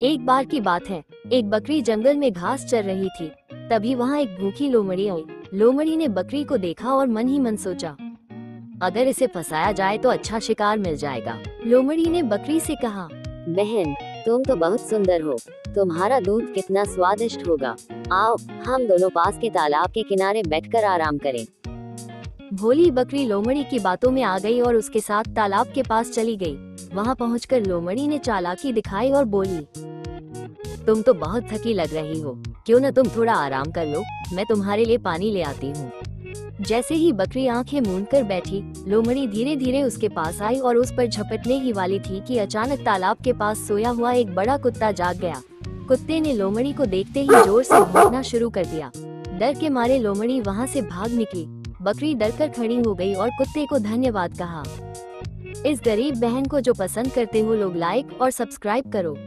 एक बार की बात है, एक बकरी जंगल में घास चर रही थी। तभी वहाँ एक भूखी लोमड़ी आई। लोमड़ी ने बकरी को देखा और मन ही मन सोचा, अगर इसे फंसाया जाए तो अच्छा शिकार मिल जाएगा। लोमड़ी ने बकरी से कहा, बहन, तुम तो बहुत सुंदर हो। तुम्हारा दूध कितना स्वादिष्ट होगा। आओ, हम दोनों पास के तालाब के किनारे बैठकर आराम करें। भोली बकरी लोमड़ी की बातों में आ गई और उसके साथ तालाब के पास चली गई। वहाँ पहुंचकर लोमड़ी ने चालाकी दिखाई और बोली, तुम तो बहुत थकी लग रही हो, क्यों न तुम थोड़ा आराम कर लो, मैं तुम्हारे लिए पानी ले आती हूँ। जैसे ही बकरी आंखें मूंदकर बैठी, लोमड़ी धीरे धीरे उसके पास आई और उस पर झपटने ही वाली थी कि अचानक तालाब के पास सोया हुआ एक बड़ा कुत्ता जाग गया। कुत्ते ने लोमड़ी को देखते ही जोर से भौंकना शुरू कर दिया। डर के मारे लोमड़ी वहाँ से भाग निकली। बकरी डरकर खड़ी हो गई और कुत्ते को धन्यवाद कहा। इस गरीब बहन को जो पसंद करते हो लोग लाइक और सब्सक्राइब करो।